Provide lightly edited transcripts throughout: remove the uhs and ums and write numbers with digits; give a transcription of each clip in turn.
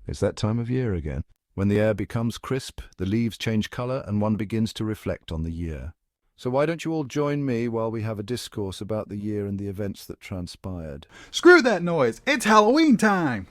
It's that time of year again. When the air becomes crisp, the leaves change color, and one begins to reflect on the year. So why don't you all join me while we have a discourse about the year and the events that transpired? Screw that noise! It's Halloween time!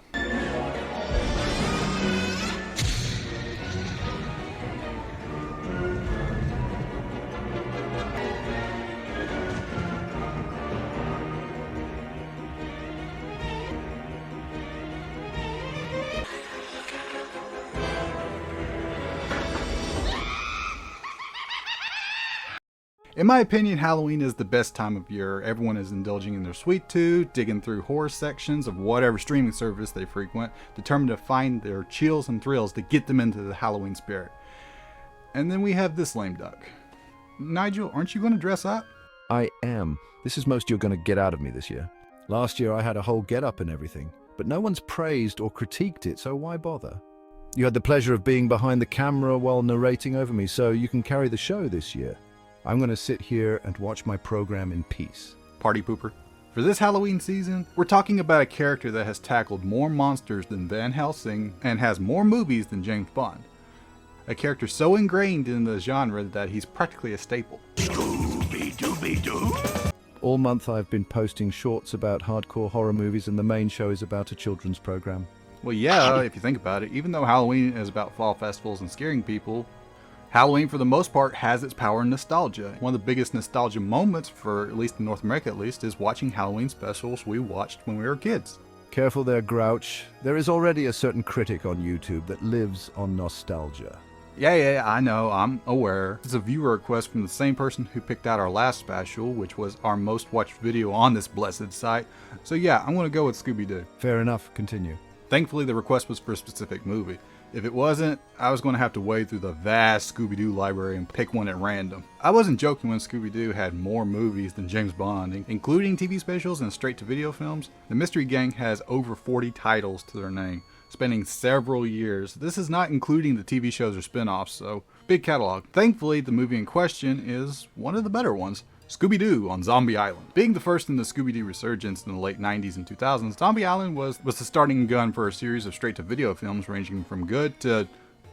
In my opinion, Halloween is the best time of year. Everyone is indulging in their sweet tooth, digging through horror sections of whatever streaming service they frequent, determined to find their chills and thrills to get them into the Halloween spirit. And then we have this lame duck. Nigel, aren't you going to dress up? I am. This is most you're going to get out of me this year. Last year I had a whole get-up and everything, but no one's praised or critiqued it, so why bother? You had the pleasure of being behind the camera while narrating over me, so you can carry the show this year. I'm going to sit here and watch my program in peace. Party pooper. For this Halloween season, we're talking about a character that has tackled more monsters than Van Helsing and has more movies than James Bond. A character so ingrained in the genre that he's practically a staple. Scooby Doo. All month I've been posting shorts about hardcore horror movies, and the main show is about a children's program. Well, yeah, if you think about it, even though Halloween is about fall festivals and scaring people, Halloween, for the most part, has its power in nostalgia. One of the biggest nostalgia moments, for at least in North America at least, is watching Halloween specials we watched when we were kids. Careful there, Grouch. There is already a certain critic on YouTube that lives on nostalgia. Yeah, I know, I'm aware. It's a viewer request from the same person who picked out our last special, which was our most watched video on this blessed site. So yeah, I'm going to go with Scooby Doo. Fair enough, continue. Thankfully, the request was for a specific movie. If it wasn't, I was going to have to wade through the vast Scooby Doo library and pick one at random. I wasn't joking when Scooby Doo had more movies than James Bond, including TV specials and straight-to-video films. The Mystery Gang has over 40 titles to their name, spanning several years. This is not including the TV shows or spin-offs, so big catalog. Thankfully, the movie in question is one of the better ones. Scooby Doo on Zombie Island. Being the first in the Scooby Doo resurgence in the late 90s and 2000s, Zombie Island was the starting gun for a series of straight-to-video films ranging from good to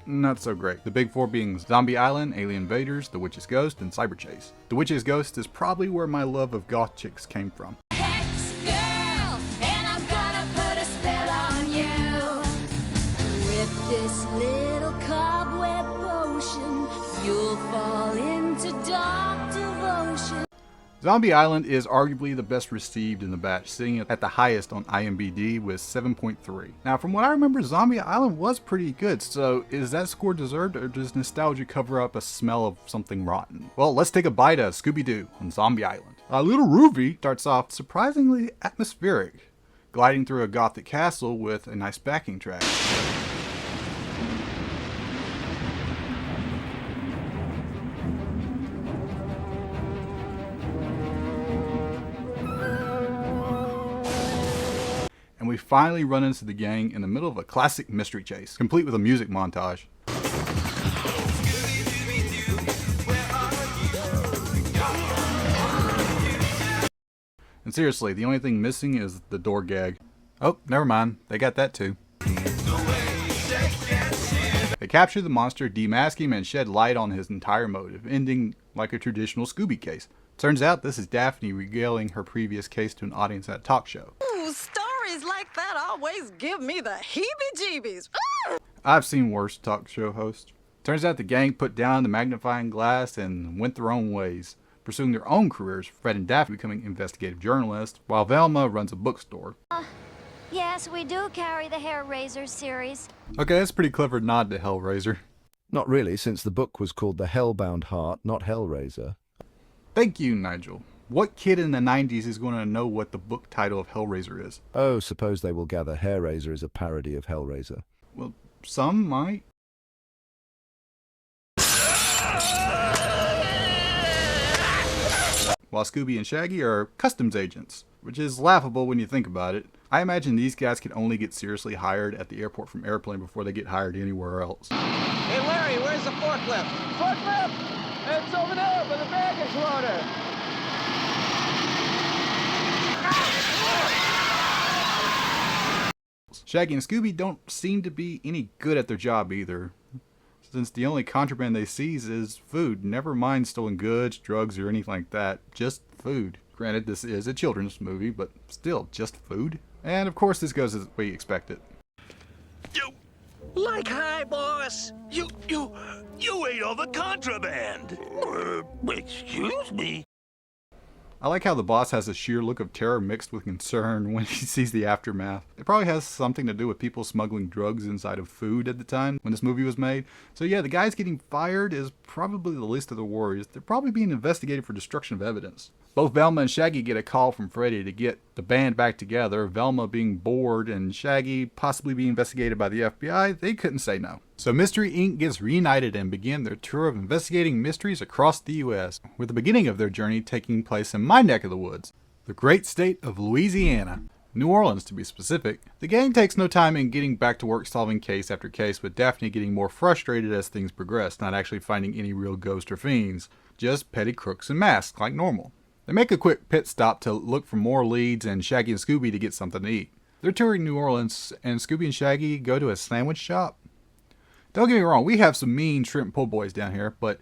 not so great. The big four being Zombie Island, Alien Invaders, The Witch's Ghost, and Cyber Chase. The Witch's Ghost is probably where my love of goth chicks came from. Girl, and I'm gonna put a spell on you. With this little cobweb potion, you'll fall into dark devotion. Zombie Island is arguably the best received in the batch, sitting at the highest on IMDb with 7.3. Now, from what I remember, Zombie Island was pretty good, so is that score deserved, or does nostalgia cover up a smell of something rotten? Well, let's take a bite of Scooby Doo on Zombie Island. Little Ruby starts off surprisingly atmospheric, gliding through a gothic castle with a nice backing track. And we finally run into the gang in the middle of a classic mystery chase, complete with a music montage. And seriously, the only thing missing is the door gag. Oh, never mind, they got that too. They capture the monster, demask him, and shed light on his entire motive, ending like a traditional Scooby case. Turns out this is Daphne regaling her previous case to an audience at a talk show. Ooh, stories like that always give me the heebie-jeebies. I've seen worse talk show hosts. Turns out the gang put down the magnifying glass and went their own ways, pursuing their own careers, Fred and Daphne becoming investigative journalists, while Velma runs a bookstore. Yes, we do carry the Hair Razor series. Okay, that's a pretty clever nod to Hellraiser. Not really, since the book was called The Hellbound Heart, not Hellraiser. Thank you, Nigel. What kid in the 90s is going to know what the book title of Hellraiser is? Oh, suppose they will gather Hairraiser is a parody of Hellraiser. Well, some might. While Scooby and Shaggy are customs agents, which is laughable when you think about it. I imagine these guys can only get seriously hired at the airport from airplane before they get hired anywhere else. Hey Larry, where's the forklift? Forklift! It's over there by the baggage loader. criminals. Shaggy and Scooby don't seem to be any good at their job either, since the only contraband they seize is food. Never mind stolen goods, drugs, or anything like that. Just food. Granted, this is a children's movie, but still, just food. And of course, this goes as we expected. Like, hi, boss. You ate all the contraband. Excuse me. I like how the boss has a sheer look of terror mixed with concern when he sees the aftermath. It probably has something to do with people smuggling drugs inside of food at the time when this movie was made. So yeah, the guys getting fired is probably the least of the worries. They're probably being investigated for destruction of evidence. Both Velma and Shaggy get a call from Freddy to get the band back together. Velma being bored and Shaggy possibly being investigated by the FBI, they couldn't say no. So Mystery Inc. gets reunited and begin their tour of investigating mysteries across the U.S., with the beginning of their journey taking place in my neck of the woods, the great state of Louisiana. New Orleans, to be specific. The gang takes no time in getting back to work solving case after case, with Daphne getting more frustrated as things progress, not actually finding any real ghosts or fiends, just petty crooks and masks like normal. They make a quick pit stop to look for more leads and Shaggy and Scooby to get something to eat. They're touring New Orleans and Scooby and Shaggy go to a sandwich shop. Don't get me wrong, we have some mean shrimp po' boys down here, but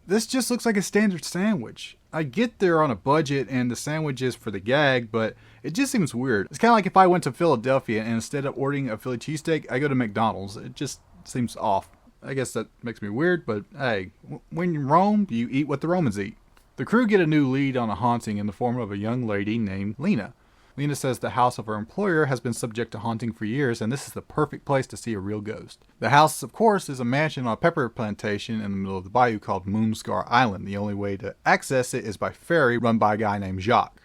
this just looks like a standard sandwich. I get they're on a budget and the sandwich is for the gag, but it just seems weird. It's kind of like if I went to Philadelphia and instead of ordering a Philly cheesesteak, I go to McDonald's. It just seems off. I guess that makes me weird, but hey, when in Rome, you eat what the Romans eat. The crew get a new lead on a haunting in the form of a young lady named Lena. Lena says the house of her employer has been subject to haunting for years, and this is the perfect place to see a real ghost. The house, of course, is a mansion on a pepper plantation in the middle of the bayou called Moonscar Island. The only way to access it is by ferry run by a guy named Jacques.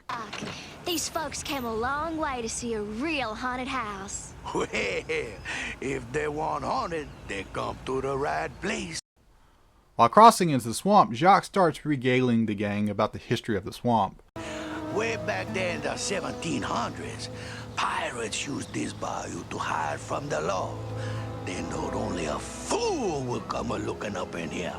These folks came a long way to see a real haunted house. Well, if they want haunted, they come to the right place. While crossing into the swamp, Jacques starts regaling the gang about the history of the swamp. Way back there in the 1700s, pirates used this bayou to hide from the law. They knowed only a fool would come a-looking up in here.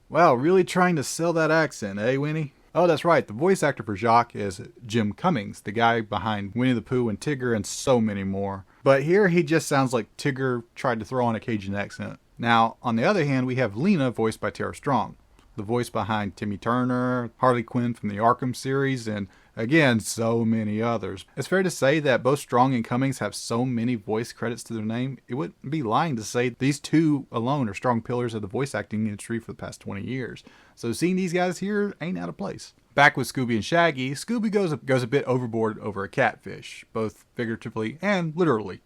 Wow, really trying to sell that accent, eh, Winnie? Oh, that's right, the voice actor for Jacques is Jim Cummings, the guy behind Winnie the Pooh and Tigger and so many more. But here he just sounds like Tigger tried to throw on a Cajun accent. Now, on the other hand, we have Lena, voiced by Tara Strong, the voice behind Timmy Turner, Harley Quinn from the Arkham series, and again, so many others. It's fair to say that both Strong and Cummings have so many voice credits to their name, it wouldn't be lying to say these two alone are strong pillars of the voice acting industry for the past 20 years. So seeing these guys here ain't out of place. Back with Scooby and Shaggy, Scooby goes a bit overboard over a catfish, both figuratively and literally.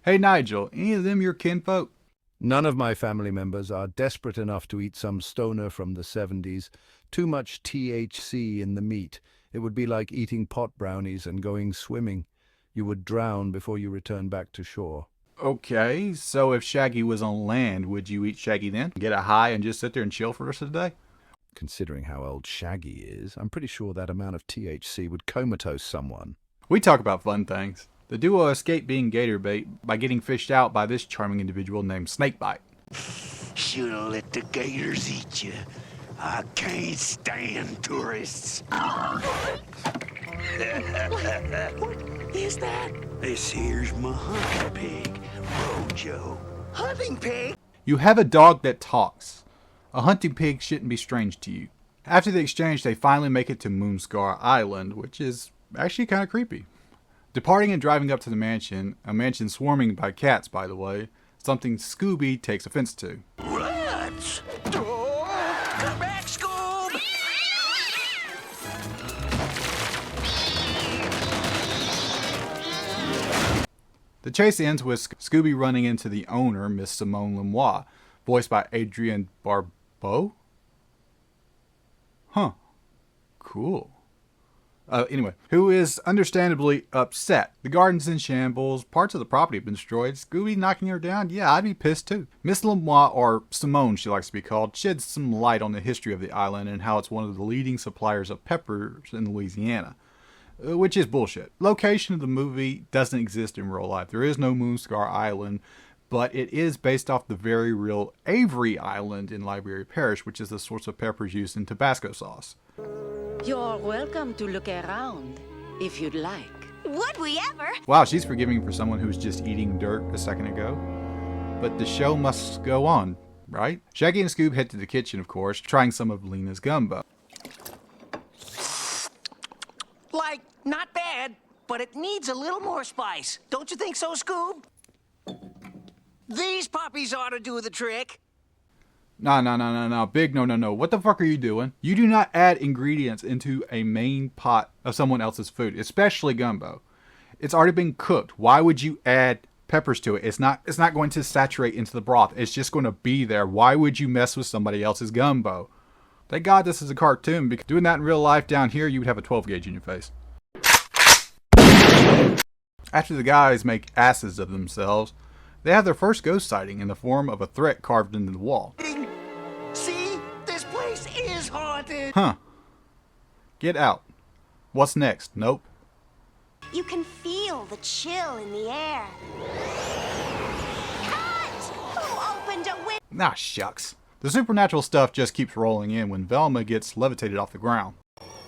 Hey Nigel, any of them your kinfolk? None of my family members are desperate enough to eat some stoner from the 70s. Too much THC in the meat. It would be like eating pot brownies and going swimming. You would drown before you return back to shore. Okay, so if Shaggy was on land, would you eat Shaggy then? Get a high and just sit there and chill for the rest of the day? Considering how old Shaggy is, I'm pretty sure that amount of THC would comatose someone. We talk about fun things. The duo escape being gator bait by getting fished out by this charming individual named Snakebite. Should've let the gators eat you. I can't stand tourists. What is that? This here's my hunting pig, Rojo. Hunting pig? You have a dog that talks. A hunting pig shouldn't be strange to you. After the exchange, they finally make it to Moonscar Island, which is actually kind of creepy. Departing and driving up to the mansion, a mansion swarming by cats, by the way, something Scooby takes offense to. Rats! Come back, Scoob! The chase ends with Scooby running into the owner, Miss Simone Lemois, voiced by Adrienne Barbeau? Huh. Cool. Anyway, who is understandably upset. The garden's in shambles, parts of the property have been destroyed. Scooby knocking her down? Yeah, I'd be pissed too. Miss Lemois, or Simone she likes to be called, sheds some light on the history of the island and how it's one of the leading suppliers of peppers in Louisiana. Which is bullshit. Location of the movie doesn't exist in real life. There is no Moonscar Island, but it is based off the very real Avery Island in Library Parish, which is the source of peppers used in Tabasco sauce. You're welcome to look around, if you'd like. Would we ever? Wow, she's forgiving for someone who was just eating dirt a second ago. But the show must go on, right? Shaggy and Scoob head to the kitchen, of course, trying some of Lena's gumbo. Like, not bad, but it needs a little more spice. Don't you think so, Scoob? These puppies ought to do the trick. No. Big no. What the fuck are you doing? You do not add ingredients into a main pot of someone else's food, especially gumbo. It's already been cooked. Why would you add peppers to it? It's not going to saturate into the broth. It's just going to be there. Why would you mess with somebody else's gumbo? Thank God this is a cartoon, because doing that in real life down here, you would have a 12 gauge in your face. After the guys make asses of themselves, they have their first ghost sighting in the form of a threat carved into the wall. See? This place is haunted. Huh. Get out. What's next? Nope. You can feel the chill in the air. Cut! Who opened a window? Ah, shucks. The supernatural stuff just keeps rolling in when Velma gets levitated off the ground.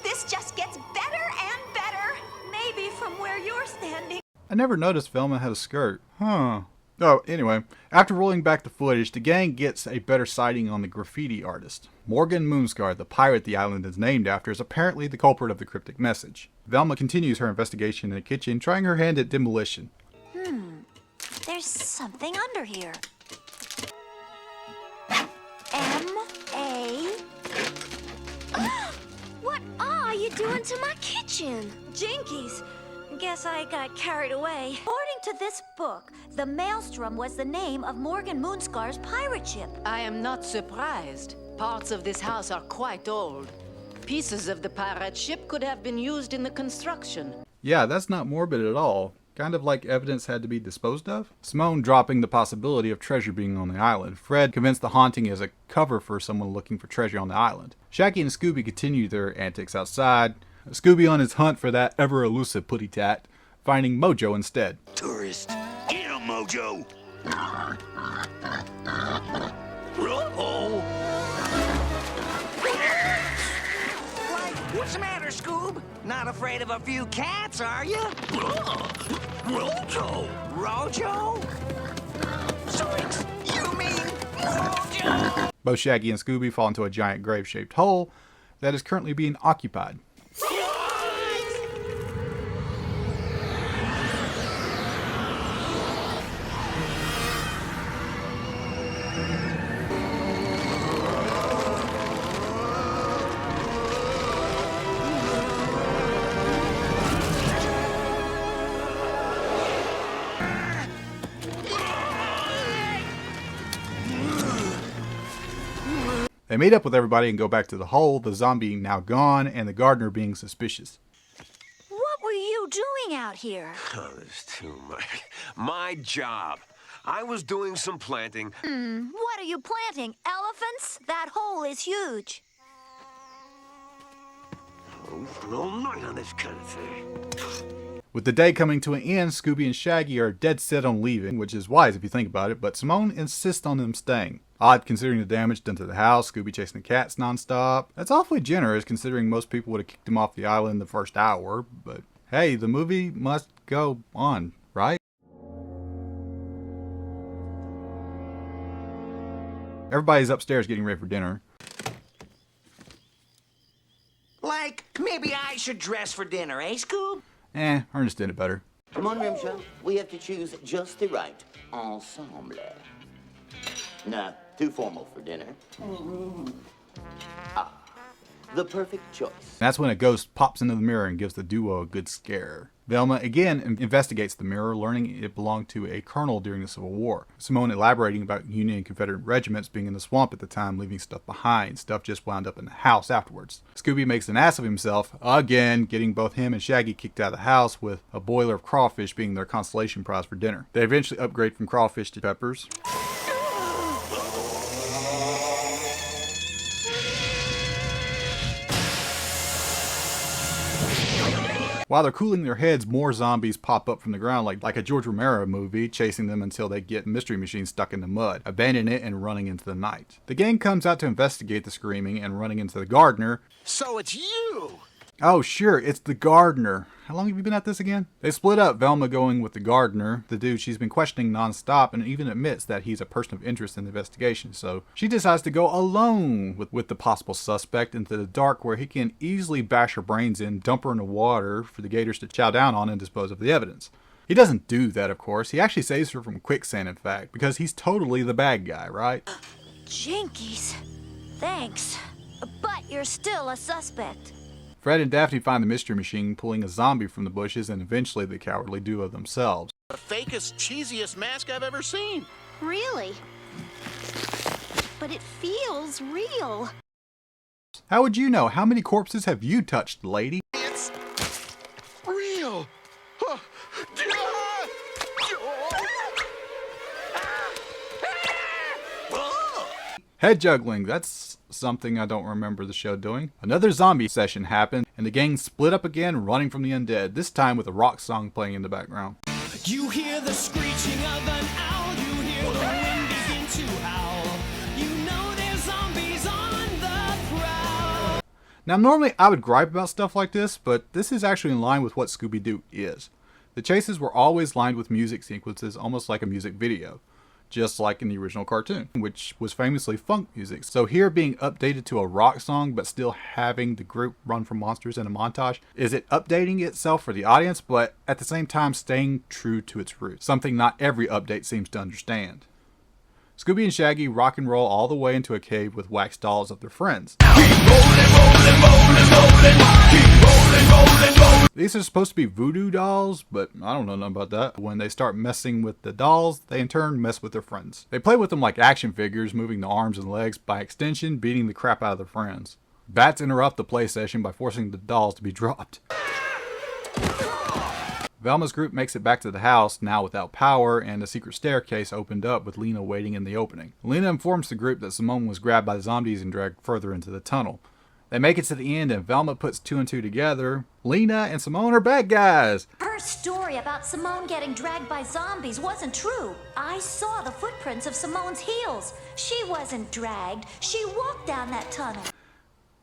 This just gets better and better. Maybe from where you're standing. I never noticed Velma had a skirt. Huh. Oh, anyway, after rolling back the footage, the gang gets a better sighting on the graffiti artist. Morgan Moonscar, the pirate the island is named after, is apparently the culprit of the cryptic message. Velma continues her investigation in the kitchen, trying her hand at demolition. There's something under here. M.A. What are you doing to my kitchen? Jinkies. Guess I got carried away. According to this book, the Maelstrom was the name of Morgan Moonscar's pirate ship. I am not surprised. Parts of this house are quite old. Pieces of the pirate ship could have been used in the construction. Yeah, that's not morbid at all. Kind of like evidence had to be disposed of. Simone dropping the possibility of treasure being on the island. Fred convinced the haunting is a cover for someone looking for treasure on the island. Shaggy and Scooby continue their antics outside. Scooby on his hunt for that ever-elusive putty tat, finding Mojo instead. Tourist, get him, Mojo. Like, what's the matter, Scoob? Not afraid of a few cats, are you? Rojo. Rojo? Zoinks! You mean Mojo? Both Shaggy and Scooby fall into a giant grave-shaped hole that is currently being occupied. They meet up with everybody and go back to the hole, the zombie now gone, and the gardener being suspicious. What were you doing out here? Oh, there's too much. My job. I was doing some planting. What are you planting? Elephants? That hole is huge. All night on this kind of thing. With the day coming to an end, Scooby and Shaggy are dead set on leaving, which is wise if you think about it, but Simone insists on them staying. Odd considering the damage done to the house, Scooby chasing the cats nonstop. That's awfully generous considering most people would have kicked him off the island the first hour, but hey, the movie must go on, right? Everybody's upstairs getting ready for dinner. Like, maybe I should dress for dinner, eh, Scoob? Ernest did it better. Come on, Rimshaw. We have to choose just the right ensemble. Nah, too formal for dinner. The perfect choice. That's when a ghost pops into the mirror and gives the duo a good scare. Velma again investigates the mirror, learning it belonged to a colonel during the Civil War. Simone elaborating about Union and Confederate regiments being in the swamp at the time, leaving stuff behind. Stuff just wound up in the house afterwards. Scooby makes an ass of himself, again, getting both him and Shaggy kicked out of the house, with a boiler of crawfish being their consolation prize for dinner. They eventually upgrade from crawfish to peppers. While they're cooling their heads, more zombies pop up from the ground like a George Romero movie, chasing them until they get Mystery Machine stuck in the mud, abandoning it and running into the night. The gang comes out to investigate the screaming and running into the gardener. So it's you! Oh sure, it's the gardener. How long have you been at this again? They split up, Velma going with the gardener, the dude she's been questioning non-stop, and even admits that he's a person of interest in the investigation, so she decides to go alone with the possible suspect into the dark where he can easily bash her brains in, dump her in the water for the gators to chow down on and dispose of the evidence. He doesn't do that, of course. He actually saves her from quicksand, in fact, because he's totally the bad guy, right? Jinkies. Thanks. But you're still a suspect. Fred and Daphne find the Mystery Machine pulling a zombie from the bushes, and eventually the cowardly duo themselves. The fakest, cheesiest mask I've ever seen. Really? But it feels real. How would you know? How many corpses have you touched, lady? It's real. Head juggling, that's something I don't remember the show doing. Another zombie session happened, and the gang split up again, running from the undead, this time with a rock song playing in the background. You hear the screeching of an owl, you hear the wind begin to howl. You know there's zombies on the prowl. Now normally I would gripe about stuff like this, but this is actually in line with what Scooby Doo is. The chases were always lined with music sequences, almost like a music video. Just like in the original cartoon, which was famously funk music. So here being updated to a rock song, but still having the group run from monsters in a montage, is it updating itself for the audience, but at the same time staying true to its roots? Something not every update seems to understand. Scooby and Shaggy rock and roll all the way into a cave with wax dolls of their friends. These are supposed to be voodoo dolls, but I don't know nothing about that. When they start messing with the dolls, they in turn mess with their friends. They play with them like action figures, moving the arms and legs, by extension beating the crap out of their friends. Bats interrupt the play session by forcing the dolls to be dropped. Velma's group makes it back to the house, now without power, and a secret staircase opened up with Lena waiting in the opening. Lena informs the group that Simone was grabbed by the zombies and dragged further into the tunnel. They make it to the end and Velma puts 2 and 2 together. Lena and Simone are bad guys! Her story about Simone getting dragged by zombies wasn't true. I saw the footprints of Simone's heels. She wasn't dragged. She walked down that tunnel.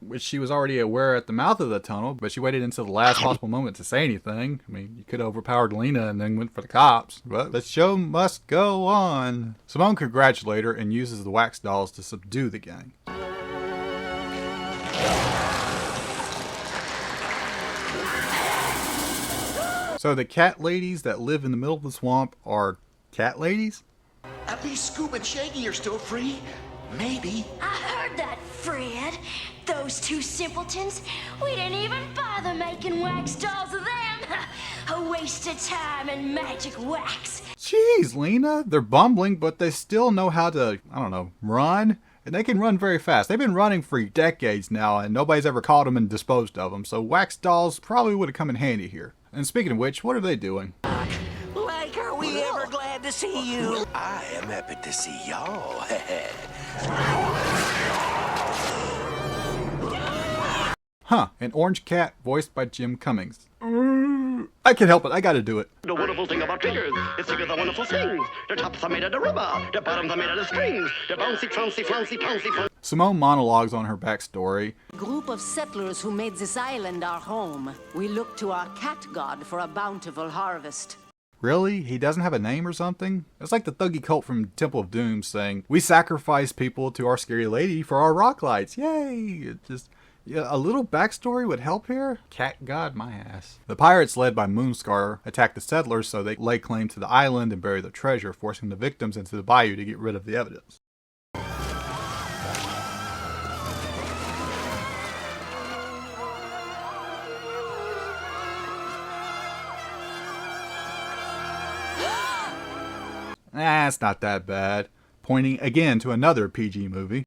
Which she was already aware at the mouth of the tunnel, but she waited until the last possible moment to say anything. I mean, you could have overpowered Lena and then went for the cops, but the show must go on. Simone congratulates her and uses the wax dolls to subdue the gang. So the cat ladies that live in the middle of the swamp are cat ladies? At least Scoob and Shaggy are still free. Maybe. I heard that, Fred. Those two simpletons, we didn't even bother making wax dolls of them. A waste of time and magic wax. Jeez, Lena, they're bumbling, but they still know how to, I don't know, run. And they can run very fast. They've been running for decades now, and nobody's ever caught them and disposed of them. So wax dolls probably would have come in handy here. And speaking of which, what are they doing? Like, are we ever glad to see you? I am happy to see y'all. Huh, an orange cat voiced by Jim Cummings. I can't help it, I gotta do it. The wonderful thing about figures, it's figures are wonderful things. The tops are made out of rubber, the bottoms are made out of strings. The bouncy, flouncy, flouncy, flouncy, flouncy. Simone monologues on her backstory. Group of settlers who made this island our home. We look to our cat god for a bountiful harvest. Really? He doesn't have a name or something? It's like the thuggy cult from Temple of Doom saying, we sacrifice people to our scary lady for our rock lights. Yay! It just... yeah, a little backstory would help here? Cat god my ass. The pirates led by Moonscar attack the settlers so they lay claim to the island and bury their treasure, forcing the victims into the bayou to get rid of the evidence. It's not that bad. Pointing again to another PG movie.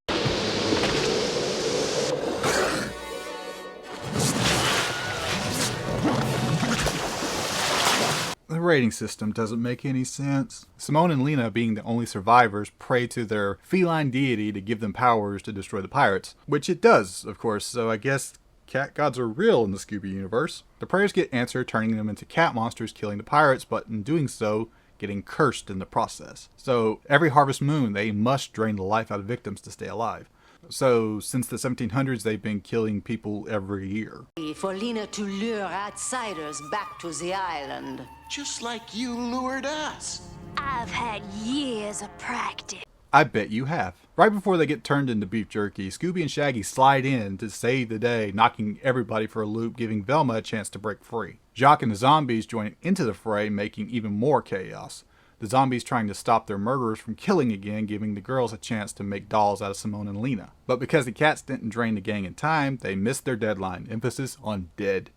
The rating system doesn't make any sense. Simone and Lena, being the only survivors, pray to their feline deity to give them powers to destroy the pirates. Which it does, of course, so I guess cat gods are real in the Scooby universe. The prayers get answered, turning them into cat monsters, killing the pirates, but in doing so, getting cursed in the process. So every harvest moon, they must drain the life out of victims to stay alive. So since the 1700s, they've been killing people every year. For Lena to lure outsiders back to the island. Just like you lured us. I've had years of practice. I bet you have. Right before they get turned into beef jerky, Scooby and Shaggy slide in to save the day, knocking everybody for a loop, giving Velma a chance to break free. Jacques and the zombies join into the fray, making even more chaos. The zombies trying to stop their murderers from killing again, giving the girls a chance to make dolls out of Simone and Lena. But because the cats didn't drain the gang in time, they missed their deadline. Emphasis on dead.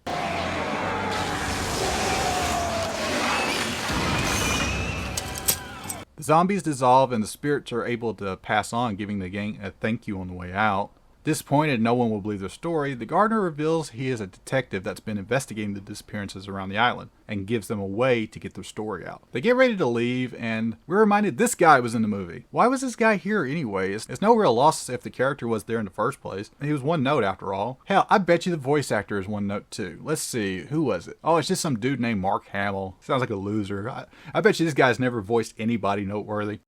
The zombies dissolve and the spirits are able to pass on, giving the gang a thank you on the way out. Disappointed no one will believe their story, the gardener reveals he is a detective that's been investigating the disappearances around the island and gives them a way to get their story out. They get ready to leave and we're reminded this guy was in the movie. Why was this guy here anyway? It's no real loss if the character was there in the first place. He was one note after all. Hell, I bet you the voice actor is one note too. Let's see, who was it? Oh, it's just some dude named Mark Hamill. Sounds like a loser. I bet you this guy's never voiced anybody noteworthy.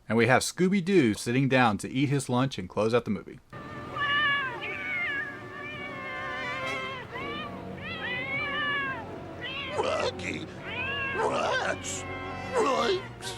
And we have Scooby Doo sitting down to eat his lunch and close out the movie. Rocky, rats, ripes.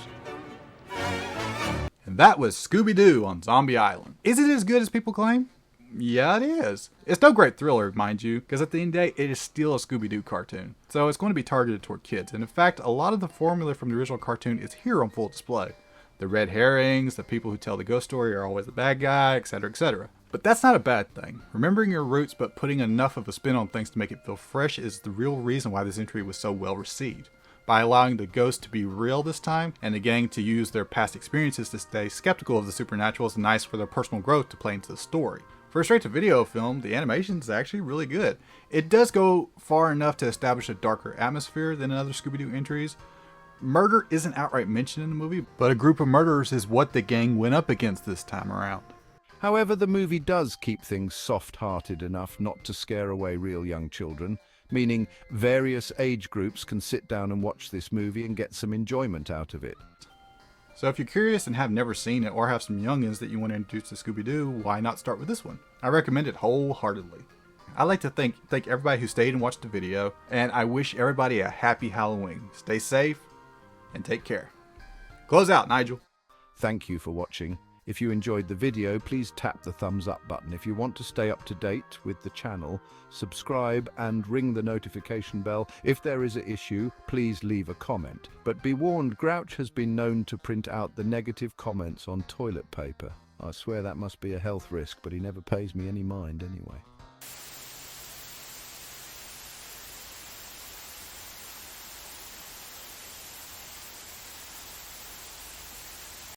And that was Scooby Doo on Zombie Island. Is it as good as people claim? Yeah, it is. It's no great thriller, mind you, because at the end of the day, it is still a Scooby-Doo cartoon. So it's going to be targeted toward kids. And in fact, a lot of the formula from the original cartoon is here on full display. The red herrings, the people who tell the ghost story are always the bad guy, etc., etc. But that's not a bad thing. Remembering your roots but putting enough of a spin on things to make it feel fresh is the real reason why this entry was so well received. By allowing the ghost to be real this time, and the gang to use their past experiences to stay skeptical of the supernatural is nice for their personal growth to play into the story. For a straight-to-video film, the animation is actually really good. It does go far enough to establish a darker atmosphere than in other Scooby-Doo entries. Murder isn't outright mentioned in the movie, but a group of murderers is what the gang went up against this time around. However, the movie does keep things soft-hearted enough not to scare away real young children, meaning various age groups can sit down and watch this movie and get some enjoyment out of it. So if you're curious and have never seen it or have some youngins that you want to introduce to Scooby-Doo, why not start with this one? I recommend it wholeheartedly. I'd like to thank everybody who stayed and watched the video, and I wish everybody a happy Halloween. Stay safe and take care. Close out, Nigel. Thank you for watching. If you enjoyed the video, please tap the thumbs up button. If you want to stay up to date with the channel, subscribe and ring the notification bell. If there is an issue, please leave a comment. But be warned, Grouch has been known to print out the negative comments on toilet paper. I swear that must be a health risk, but he never pays me any mind anyway.